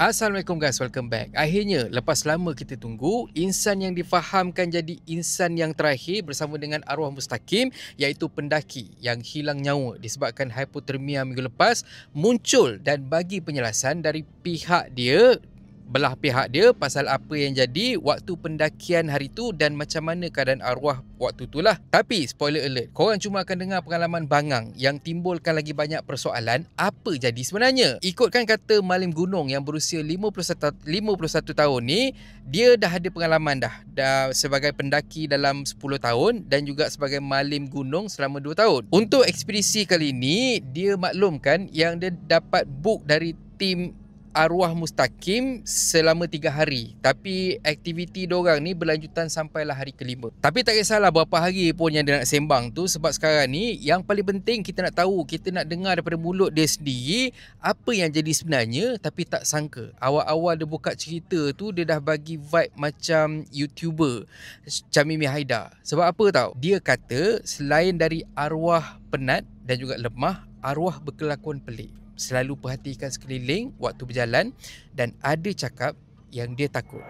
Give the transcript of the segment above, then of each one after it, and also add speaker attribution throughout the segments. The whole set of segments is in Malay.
Speaker 1: Assalamualaikum guys, welcome back. Akhirnya, lepas lama kita tunggu, insan yang difahamkan jadi insan yang terakhir bersama dengan arwah mustaqim iaitu pendaki yang hilang nyawa disebabkan hipotermia minggu lepas muncul dan bagi penjelasan dari belah pihak dia pasal apa yang jadi waktu pendakian hari tu dan macam mana keadaan arwah waktu tu lah. Tapi spoiler alert, korang cuma akan dengar pengalaman bangang yang timbulkan lagi banyak persoalan apa jadi sebenarnya. Ikutkan kata Malim Gunung yang berusia 51 tahun ni, dia dah ada pengalaman dah sebagai pendaki dalam 10 tahun dan juga sebagai Malim Gunung selama 2 tahun. Untuk ekspedisi kali ni, dia maklumkan yang dia dapat book dari tim arwah mustaqim selama 3 hari. Tapi aktiviti diorang ni berlanjutan sampailah hari kelima. Tapi tak kisahlah berapa hari pun yang dia nak sembang tu, sebab sekarang ni yang paling penting kita nak tahu, kita nak dengar daripada mulut dia sendiri apa yang jadi sebenarnya. Tapi tak sangka awal-awal dia buka cerita tu, dia dah bagi vibe macam YouTuber Chamimi Haidar. Sebab apa tau? Dia kata selain dari arwah penat dan juga lemah, arwah berkelakuan pelik, selalu perhatikan sekeliling waktu berjalan dan ada cakap yang dia takut.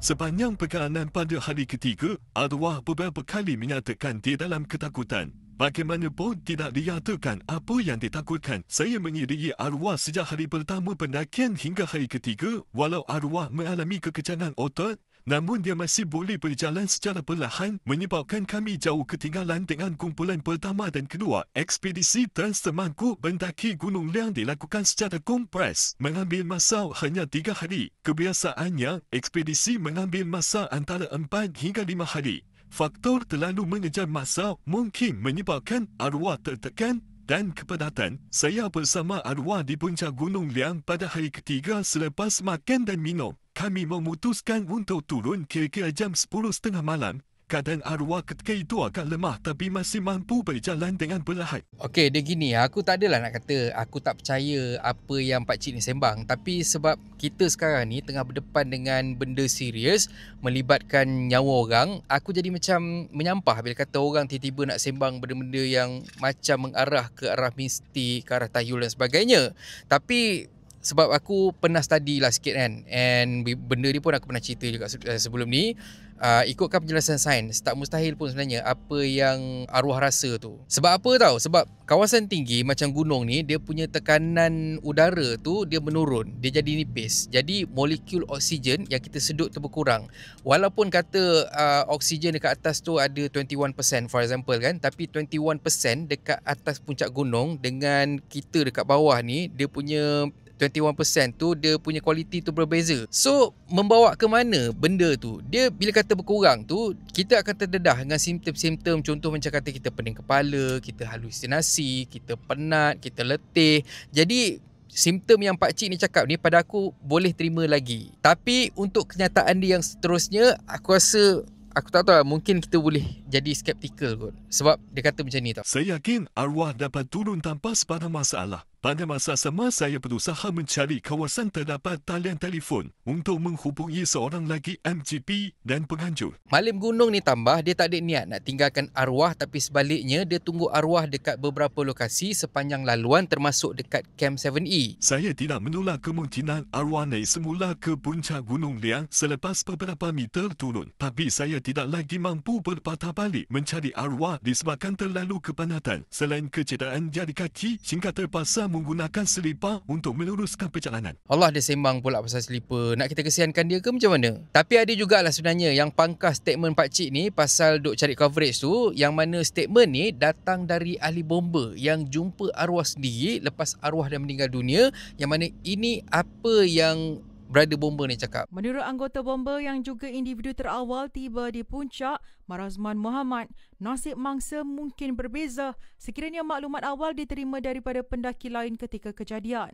Speaker 2: Sepanjang perjalanan pada hari ketiga, arwah beberapa kali menyatakan dia dalam ketakutan. Bagaimanapun tidak dinyatakan apa yang ditakutkan. Saya mengiringi arwah sejak hari pertama pendakian hingga hari ketiga. Walau arwah mengalami kekejangan otot, namun dia masih boleh berjalan secara perlahan menyebabkan kami jauh ketinggalan dengan kumpulan pertama dan kedua. Ekspedisi Trans-Temangkuk mendaki Gunung Liang dilakukan secara kompres, mengambil masa hanya 3 hari. Kebiasaannya, ekspedisi mengambil masa antara 4 hingga 5 hari. Faktor terlalu mengejar masa mungkin menyebabkan arwah tertekan dan kepadatan. Saya bersama arwah di puncak Gunung Liang pada hari ketiga selepas makan dan minum. Kami memutuskan untuk turun kira-kira jam 10.30 malam. Keadaan arwah ketika itu agak lemah tapi masih mampu berjalan dengan perlahan.
Speaker 1: Okey, dia gini, aku tak adalah nak kata aku tak percaya apa yang pakcik ni sembang. Tapi sebab kita sekarang ni tengah berdepan dengan benda serius melibatkan nyawa orang, aku jadi macam menyampah bila kata orang tiba-tiba nak sembang benda-benda yang macam mengarah ke arah mistik, ke arah tahyul dan sebagainya. Tapi sebab aku pernah study lah sikit kan, and benda ni pun aku pernah cerita juga sebelum ni. Ikutkan penjelasan sains, tak mustahil pun sebenarnya apa yang arwah rasa tu. Sebab apa tahu? Sebab kawasan tinggi macam gunung ni, dia punya tekanan udara tu dia menurun, dia jadi nipis. Jadi molekul oksigen yang kita sedut tu berkurang. Walaupun kata oksigen dekat atas tu ada 21% for example kan, tapi 21% dekat atas puncak gunung dengan kita dekat bawah ni, dia punya 21% tu dia punya kualiti tu berbeza. So membawa ke mana benda tu? Dia bila kata berkurang tu, kita akan terdedah dengan simptom-simptom, contoh macam kata kita pening kepala, kita halusinasi, kita penat, kita letih. Jadi simptom yang pakcik ni cakap ni pada aku boleh terima lagi. Tapi untuk kenyataan dia yang seterusnya, aku rasa aku tak tahu lah, mungkin kita boleh jadi skeptikal kot. Sebab dia kata macam ni tau.
Speaker 2: Saya yakin arwah dapat turun tanpa sebarang masalah. Pada masa sama, saya berusaha mencari kawasan terdapat talian telefon untuk menghubungi seorang lagi MGP dan penganjur.
Speaker 1: Malim Gunung ni tambah, dia tak ada niat nak tinggalkan arwah, tapi sebaliknya dia tunggu arwah dekat beberapa lokasi sepanjang laluan termasuk dekat Camp 7E.
Speaker 2: Saya tidak menolak kemungkinan arwah naik semula ke puncak Gunung Liang selepas beberapa meter turun. Tapi saya tidak lagi mampu berpatah balik mencari arwah disebabkan terlalu kepenatan. Selain kecederaan jari kaki hingga terpaksa menggunakan selipar untuk meluruskan perjalanan.
Speaker 1: Allah, dia sembang pula pasal selipar. Nak kita kesiankan dia ke macam mana? Tapi ada jugalah sebenarnya yang pangkas statement pakcik ni pasal duk cari coverage tu, yang mana statement ni datang dari ahli bomba yang jumpa arwah sendiri lepas arwah dah meninggal dunia, yang mana ini apa yang brother bomba ni cakap.
Speaker 3: Menurut anggota bomba yang juga individu terawal tiba di puncak, Marazman Muhammad, nasib mangsa mungkin berbeza sekiranya maklumat awal diterima daripada pendaki lain ketika kejadian.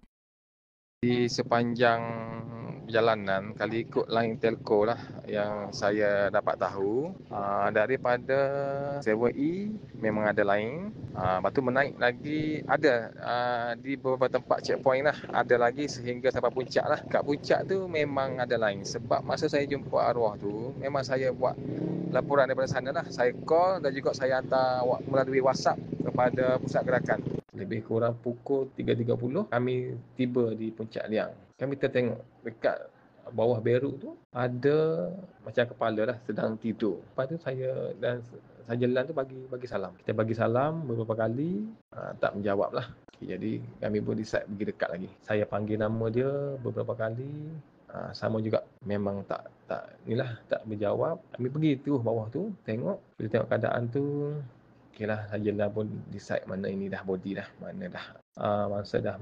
Speaker 4: Di sepanjang perjalanan, kali ikut line telco lah yang saya dapat tahu, daripada 7E memang ada line. Lepas tu menaik lagi ada di beberapa tempat checkpoint lah, ada lagi sehingga sampai puncak lah. Kat puncak tu memang ada line. Sebab masa saya jumpa arwah tu, memang saya buat laporan daripada sana lah. Saya call dan juga saya hantar melalui WhatsApp kepada pusat gerakan. Lebih kurang pukul 3.30 kami tiba di Puncak Liang. Kami tertengok dekat bawah beruk tu ada macam kepala lah sedang tidur. Lepas tu saya jalan tu bagi salam. Kita bagi salam beberapa kali, tak menjawab lah. Jadi kami pun decide pergi dekat lagi. Saya panggil nama dia beberapa kali, sama juga memang tak berjawab. Kami pergi tu bawah tu tengok, bila tengok keadaan tu, okeylah, saya pun decide mana ini dah body dah, mana dah masa dah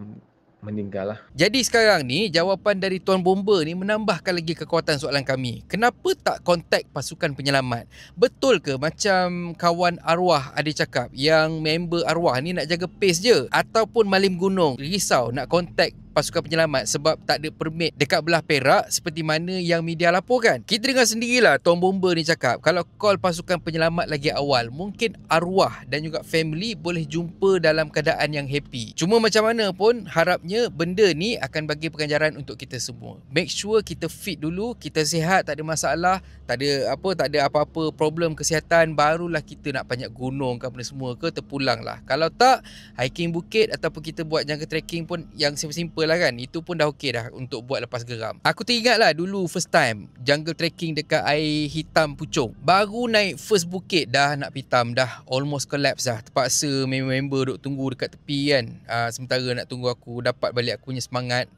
Speaker 4: meninggal lah.
Speaker 1: Jadi sekarang ni jawapan dari Tuan Bomba ni menambahkan lagi kekuatan soalan kami. Kenapa tak kontak pasukan penyelamat? Betul ke macam kawan arwah ada cakap yang member arwah ni nak jaga pace je? Ataupun Malim Gunung risau nak kontak pasukan penyelamat sebab tak ada permit dekat belah Perak seperti mana yang media laporkan? Kita dengar sendirilah Tuan Bomba ni cakap kalau call pasukan penyelamat lagi awal, mungkin arwah dan juga family boleh jumpa dalam keadaan yang happy. Cuma macam mana pun harapnya benda ni akan bagi pengajaran untuk kita semua. Make sure kita fit dulu, kita sihat, tak ada masalah, tak ada apa-apa problem kesihatan, barulah kita nak panjat gunung ke apa semua ke, terpulang lah. Kalau tak, hiking bukit ataupun kita buat jungle trekking pun yang simple lah kan, itu pun dah okey dah untuk buat lepas geram. Aku teringat lah dulu first time jungle trekking dekat air hitam Puchong, baru naik first bukit dah nak pitam, dah almost collapse dah. Terpaksa member duk tunggu dekat tepi kan, sementara nak tunggu aku dapat balik akunya semangat,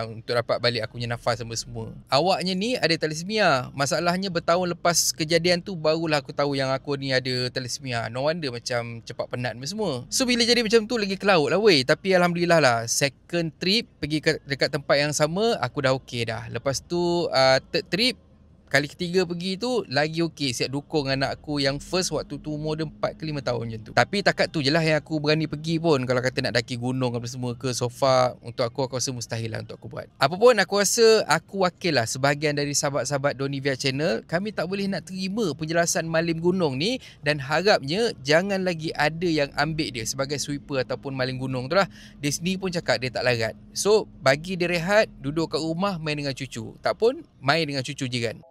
Speaker 1: untuk dapat balik akunya nafas semua. Awaknya ni ada thalassemia. Masalahnya bertahun lepas kejadian tu barulah aku tahu yang aku ni ada thalassemia. No wonder macam cepat penat semua. So bila jadi macam tu lagi ke laut lah weh. Tapi alhamdulillah lah, second trip pergi dekat tempat yang sama aku dah okey dah. Lepas tu third trip, kali ketiga pergi tu lagi okey, siap dukung anak aku yang first waktu tu umur dia 4 ke 5 tahun macam tu. Tapi takat tu je lah yang aku berani pergi pun. Kalau kata nak daki gunung apa semua ke, so far untuk aku rasa mustahil lah untuk aku buat. Apa pun aku rasa aku wakil lah sebahagian dari sahabat-sahabat Donivia Channel. Kami tak boleh nak terima penjelasan Malim Gunung ni dan harapnya jangan lagi ada yang ambil dia sebagai sweeper ataupun maling gunung tu lah. Dia sendiri pun cakap dia tak larat. So bagi dia rehat, duduk kat rumah main dengan cucu. Tak pun main dengan cucu jiran.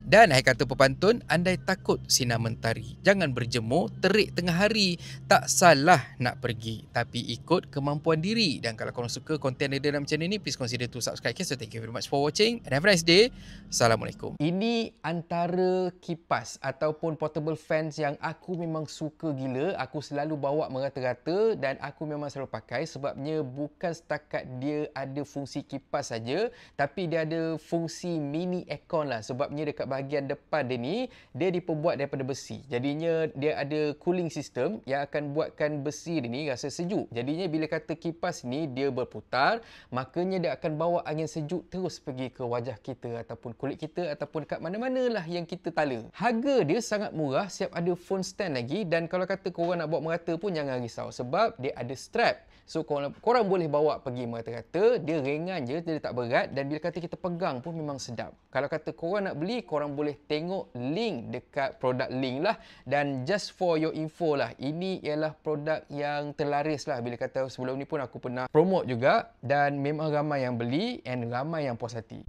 Speaker 1: Dan hai kata pepantun, andai takut sinar mentari, jangan berjemur terik tengah hari. Tak salah nak pergi, tapi ikut kemampuan diri. Dan kalau korang suka konten dari dalam channel ni, please consider to subscribe. So thank you very much for watching and have a nice day. Assalamualaikum. Ini antara kipas ataupun portable fans yang aku memang suka gila. Aku selalu bawa merata-rata dan aku memang selalu pakai sebabnya bukan setakat dia ada fungsi kipas saja, tapi dia ada fungsi mini aircon lah. Sebabnya dekat bahagian depan dia ni, dia diperbuat daripada besi. Jadinya dia ada cooling system yang akan buatkan besi dia ni rasa sejuk. Jadinya bila kata kipas ni dia berputar, makanya dia akan bawa angin sejuk terus pergi ke wajah kita ataupun kulit kita ataupun dekat mana-mana lah yang kita tala. Harga dia sangat murah, siap ada phone stand lagi. Dan kalau kata korang nak bawa merata pun jangan risau sebab dia ada strap. So korang boleh bawa pergi merata-rata, dia ringan je, dia tak berat dan bila kata kita pegang pun memang sedap. Kalau kata korang nak beli, korang boleh tengok link dekat produk link lah. Dan just for your info lah, ini ialah produk yang terlaris lah. Bila kata sebelum ni pun aku pernah promote juga dan memang ramai yang beli and ramai yang puas hati.